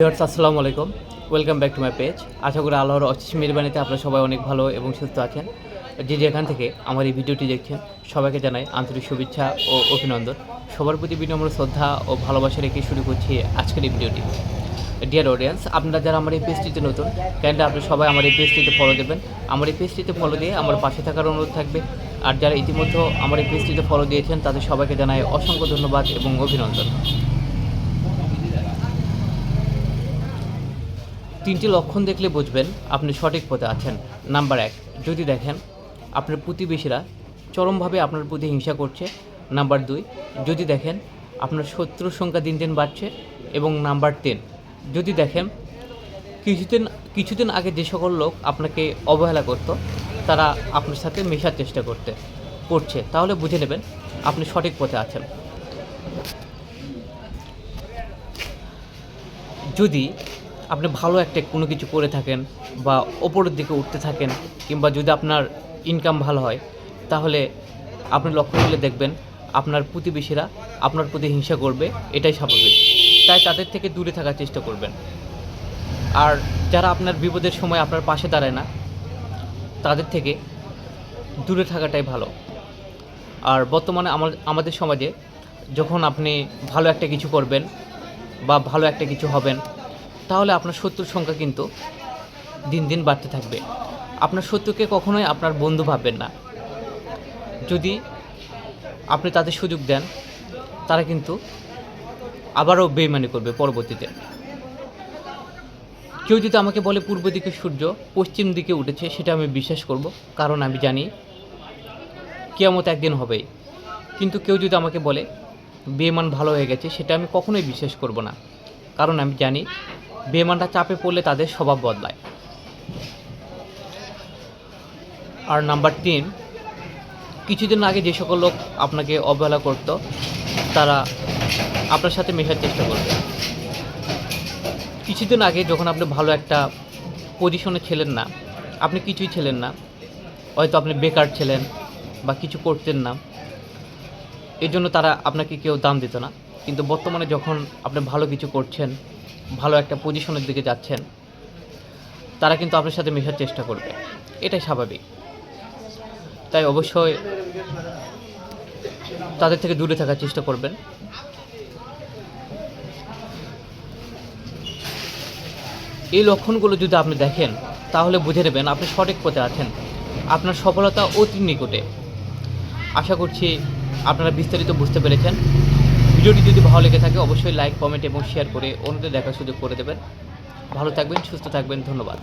Viewers আসসালামু আলাইকুম, welcome back to my page. আশা করি আল্লাহর অশেষ মেহেরবানিতে আপনারা সবাই অনেক ভালো এবং সুস্থ আছেন। যে যেখান থেকে আমার এই ভিডিওটি দেখছেন সবাইকে জানাই আন্তরিক শুভেচ্ছা ও অভিনন্দন। সবার প্রতি বিনম্র শ্রদ্ধা ও ভালোবাসা রেখে শুরু করছি আজকের এই ভিডিওটি। ডিয়ার অডিয়েন্স, আপনারা যারা আমার এই পেজটিতে নতুন, কাইন্ডলি আপনি সবাই আমার এই পেজটিতে ফলো দেবেন। আমার এই পেজটিতে ফলো দিয়ে আমার পাশে থাকার অনুরোধ থাকবে। আর যারা ইতিমধ্যে আমার এই পেজটিতে ফলো দিয়েছেন তাদের সবাইকে জানাই অসংখ্য ধন্যবাদ এবং অভিনন্দন। তিনটি লক্ষণ দেখলে বুঝবেন আপনি সঠিক পথে আছেন। নাম্বার 1, যদি দেখেন আপনার প্রতিবেশীরা চরমভাবে আপনার প্রতি হিংসা করছে। নাম্বার 2, যদি দেখেন আপনার শত্রুর সংখ্যা দিন দিন বাড়ছে। এবং নাম্বার 3, যদি দেখেন কিছুদিন আগে যে সকল লোক আপনাকে অবহেলা করত তারা আপনার সাথে মেশার চেষ্টা করছে, তাহলে বুঝে নেবেন আপনি সঠিক পথে আছেন। যদি আপনি ভালো একটা কোনো কিছু করে থাকেন বা ওপরের দিকে উঠতে থাকেন, কিংবা যদি আপনার ইনকাম ভালো হয়, তাহলে আপনি লক্ষ্য করলে দেখবেন আপনার প্রতিবেশীরা আপনার প্রতি হিংসা করবে, এটাই স্বাভাবিক। তাই তাদের থেকে দূরে থাকার চেষ্টা করবেন। আর যারা আপনার বিপদের সময় আপনার পাশে দাঁড়ায় না, তাদের থেকে দূরে থাকাটাই ভালো। আর বর্তমানে আমাদের সমাজে যখন আপনি ভালো একটা কিছু করবেন বা ভালো একটা কিছু হবেন, তাহলে আপনার শত্রুর সংখ্যা কিন্তু দিন দিন বাড়তে থাকবে। আপনার শত্রুকে কখনোই আপনার বন্ধু ভাববেন না। যদি আপনি তাদের সুযোগ দেন, তারা কিন্তু আবারও বেইমানি করবে পরবর্তীতে। কেউ যদি আমাকে বলে পূর্ব দিকে সূর্য পশ্চিম দিকে উঠেছে, সেটা আমি বিশ্বাস করব, কারণ আমি জানি কিয়ামত একদিন হবেই। কিন্তু কেউ যদি আমাকে বলে বেইমান ভালো হয়ে গেছে, সেটা আমি কখনোই বিশ্বাস করব না, কারণ আমি জানি বেইমানরা চাপে পড়লে তাদের স্বভাব বদলায়। আর নাম্বার 3, কিছুদিন আগে যে সকল লোক আপনাকে অবহেলা করত তারা আপনার সাথে মেশার চেষ্টা করবে। কিছুদিন আগে যখন আপনি ভালো একটা পজিশনে ছিলেন না, আপনি কিছুই ছিলেন না, হয়তো আপনি বেকার ছিলেন বা কিছু করতেন না, এই জন্য তারা আপনাকে কেউ দাম দিত না। কিন্তু বর্তমানে যখন আপনি ভালো কিছু করছেন, ভালো একটা পজিশনের দিকে যাচ্ছেন, তারা কিন্তু আপনার সাথে মেশার চেষ্টা করবে, এটাই স্বাভাবিক। তাই অবশ্যই তাদের থেকে দূরে থাকার চেষ্টা করবেন। এই লক্ষণগুলো যদি আপনি দেখেন, তাহলে বুঝে নেবেন আপনি সঠিক পথে আছেন, আপনার সফলতা অতি নিকটে। আশা করছি আপনারা বিস্তারিত বুঝতে পেরেছেন। ভিডিওটি যদি ভালো লেগে থাকে অবশ্যই লাইক, কমেন্ট এবং শেয়ার করে অন্যদের দেখার সুযোগ করে দেবেন। ভালো থাকবেন, সুস্থ থাকবেন, ধন্যবাদ।